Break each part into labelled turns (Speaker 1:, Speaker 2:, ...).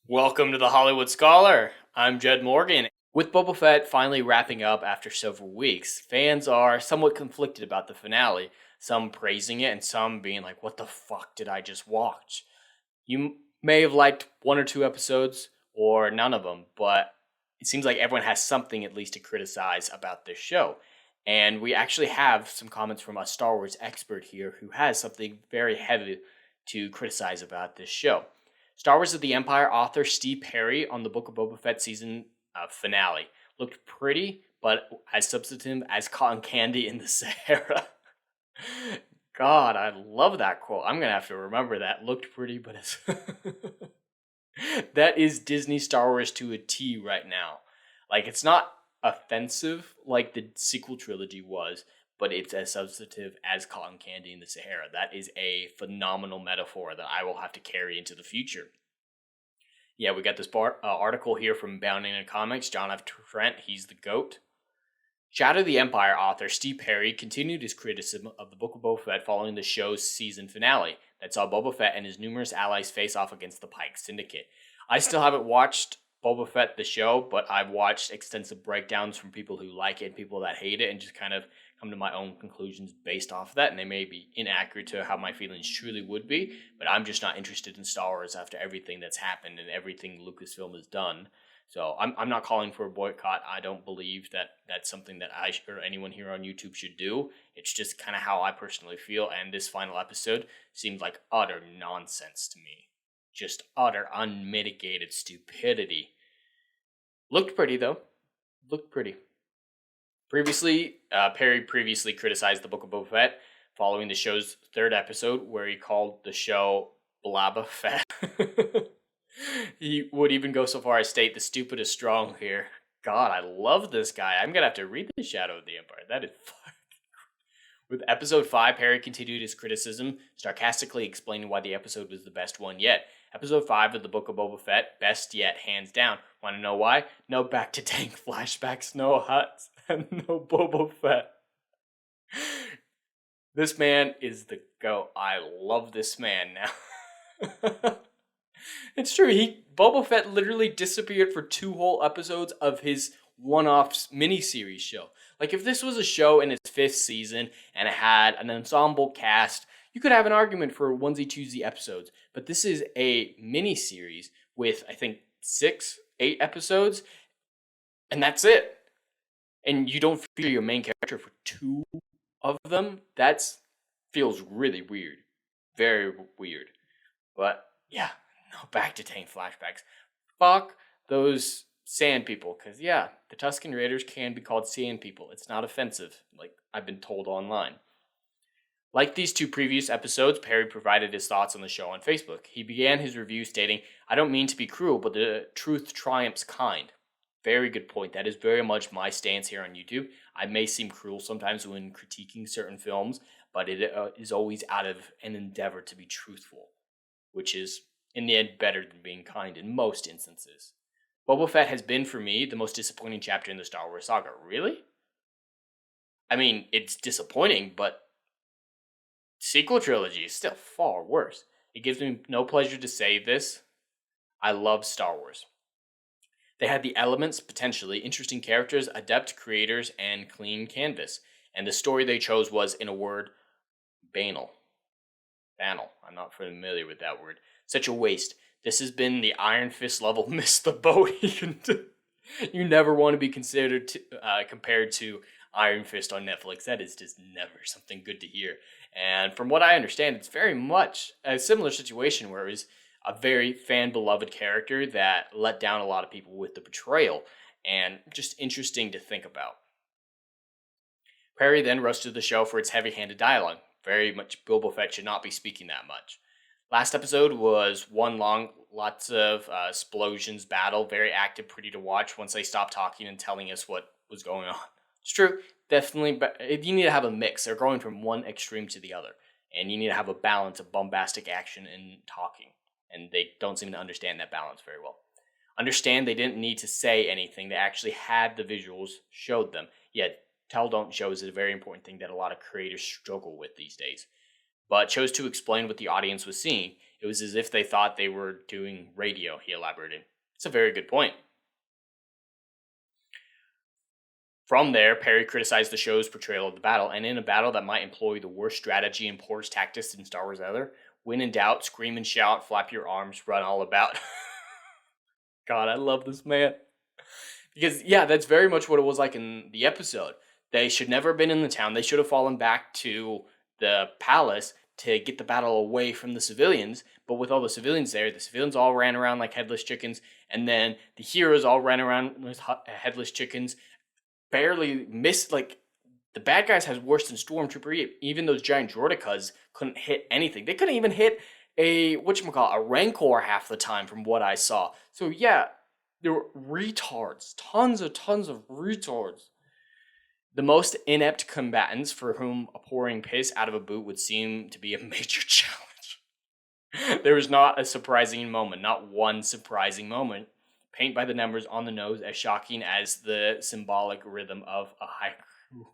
Speaker 1: Welcome to the Hollywood Scholar. I'm Jed Morgan. With Boba Fett finally wrapping up after several weeks, fans are somewhat conflicted about the finale, some praising it and some being like, what the fuck did I just watch? You may have liked one or two episodes or none of them, but it seems like everyone has something at least to criticize about this show. And we actually have some comments from a Star Wars expert here who has something very heavy to criticize about this show. Star Wars of the Empire author Steve Perry on the Book of Boba Fett season finale looked pretty, but as substantive as cotton candy in the Sahara. God, I love that quote. I'm gonna have to remember that. Looked pretty, but it's that is Disney Star Wars to a T right now. Like, it's not offensive like the sequel trilogy was, but it's as substantive as cotton candy in the Sahara. That is a phenomenal metaphor that I will have to carry into the future. Yeah, we got this article here from Bounding in Comics, John F. Trent, he's the GOAT. Shadow of the Empire author Steve Perry continued his criticism of the Book of Boba Fett following the show's season finale that saw Boba Fett and his numerous allies face off against the Pike Syndicate. I still haven't watched Boba Fett the show, but I've watched extensive breakdowns from people who like it and people that hate it and just kind of come to my own conclusions based off of that, and they may be inaccurate to how my feelings truly would be, but I'm just not interested in Star Wars after everything that's happened and everything Lucasfilm has done. So I'm not calling for a boycott. I don't believe that that's something that I or anyone here on YouTube should do. It's just kind of how I personally feel, and this final episode seemed like utter nonsense to me. Just utter unmitigated stupidity. Looked pretty, though. Looked pretty. Perry previously criticized the Book of Boba Fett following the show's third episode, where he called the show Boba Fett. He would even go so far as state the stupid is strong here. God, I love this guy. I'm gonna have to read The Shadow of the Empire. That is fun. With episode 5, Perry continued his criticism, sarcastically explaining why the episode was the best one yet. Episode 5 of the Book of Boba Fett, best yet, hands down. Want to know why? No back to tank flashbacks, no huts, and no Boba Fett. This man is the GOAT. I love this man now. It's true. Boba Fett literally disappeared for 2 whole episodes of his one-off miniseries show. Like, if this was a show in its 5th season and it had an ensemble cast, you could have an argument for onesie-twosie episodes. But this is a miniseries with, I think, 8 episodes, and that's it. And you don't feature your main character for 2 of them? That feels really weird. Very weird. But, yeah. No, back to tank flashbacks. Fuck those sand people. Because, yeah, the Tusken Raiders can be called sand people. It's not offensive, like I've been told online. Like these 2 previous episodes, Perry provided his thoughts on the show on Facebook. He began his review stating, "I don't mean to be cruel, but the truth triumphs kind." Very good point. That is very much my stance here on YouTube. I may seem cruel sometimes when critiquing certain films, but it is always out of an endeavor to be truthful, which is in the end better than being kind in most instances. Boba Fett has been, for me, the most disappointing chapter in the Star Wars saga. Really? I mean, it's disappointing, but sequel trilogy is still far worse. It gives me no pleasure to say this. I love Star Wars. They had the elements, potentially, interesting characters, adept creators, and clean canvas. And the story they chose was, in a word, banal. Banal. I'm not familiar with that word. Such a waste. This has been the Iron Fist level miss the boat. You never want to be considered compared to Iron Fist on Netflix. That is just never something good to hear. And from what I understand, it's very much a similar situation where it was a very fan-beloved character that let down a lot of people with the betrayal, and just interesting to think about. Perry then roasted the show for its heavy-handed dialogue. Very much Boba Fett should not be speaking that much. Last episode was one long, lots of explosions, battle, very active, pretty to watch once they stopped talking and telling us what was going on. It's true, definitely, but you need to have a mix. They're going from one extreme to the other, and you need to have a balance of bombastic action and talking, and they don't seem to understand that balance very well. Understand they didn't need to say anything. They actually had the visuals, showed them. Yet, tell don't show is a very important thing that a lot of creators struggle with these days. But chose to explain what the audience was seeing. It was as if they thought they were doing radio, he elaborated. It's a very good point. From there, Perry criticized the show's portrayal of the battle, and in a battle that might employ the worst strategy and poorest tactics in Star Wars ever, when in doubt, scream and shout, flap your arms, run all about. God, I love this man. Because, yeah, that's very much what it was like in the episode. They should never have been in the town. They should have fallen back to the palace to get the battle away from the civilians. But with all the civilians there, the civilians all ran around like headless chickens. And then the heroes all ran around with headless chickens. Barely missed, like, the bad guys has worse than Stormtrooper. Even those giant Droidekas couldn't hit anything. They couldn't even hit a Rancor half the time from what I saw. So yeah, there were retards. Tons of retards. The most inept combatants for whom pouring piss out of a boot would seem to be a major challenge. There was not a surprising moment. Not one surprising moment. Paint by the numbers on the nose, as shocking as the symbolic rhythm of a haiku.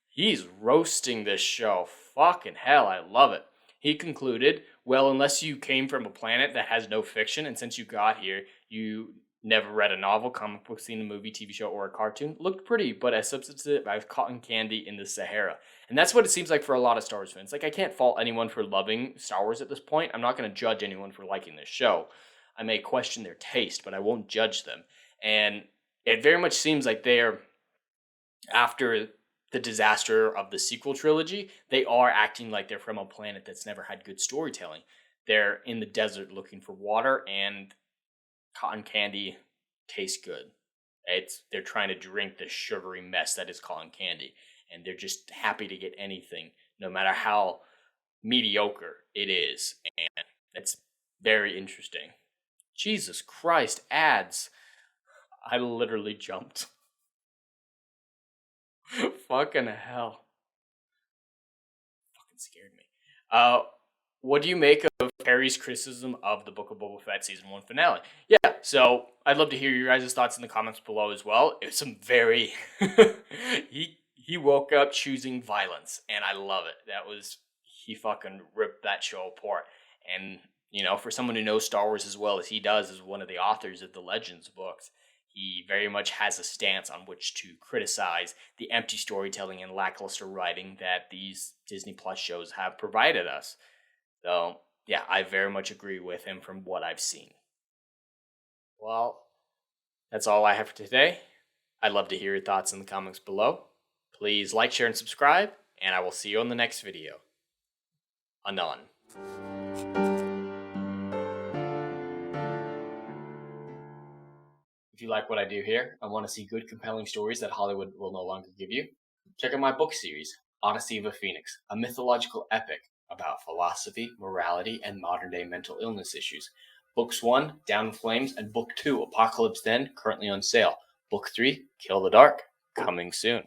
Speaker 1: He's roasting this show. Fucking hell, I love it. He concluded, well, unless you came from a planet that has no fiction, and since you got here, you never read a novel, comic book, seen a movie, TV show, or a cartoon, looked pretty, but as substitute as cotton candy in the Sahara. And that's what it seems like for a lot of Star Wars fans. Like, I can't fault anyone for loving Star Wars at this point. I'm not going to judge anyone for liking this show. I may question their taste, but I won't judge them. And it very much seems like they're, after the disaster of the sequel trilogy, they are acting like they're from a planet that's never had good storytelling. They're in the desert looking for water, and cotton candy tastes good. They're trying to drink the sugary mess that is cotton candy, and they're just happy to get anything, no matter how mediocre it is. And it's very interesting. Jesus Christ, ads. I literally jumped. Fucking hell. Fucking scared me. What do you make of Perry's criticism of the Book of Boba Fett Season 1 finale? Yeah, so I'd love to hear your guys' thoughts in the comments below as well. It was some very... he woke up choosing violence, and I love it. He fucking ripped that show apart. And, for someone who knows Star Wars as well as he does, as one of the authors of the Legends books, he very much has a stance on which to criticize the empty storytelling and lackluster writing that these Disney Plus shows have provided us. So, yeah, I very much agree with him from what I've seen. Well, that's all I have for today. I'd love to hear your thoughts in the comments below. Please like, share, and subscribe, and I will see you on the next video. Anon. If you like what I do here and want to see good, compelling stories that Hollywood will no longer give you, check out my book series, Odyssey of a Phoenix, a mythological epic about philosophy, morality, and modern-day mental illness issues. Books 1, Down in Flames, and Book 2, Apocalypse Then, currently on sale. Book 3, Kill the Dark, coming soon.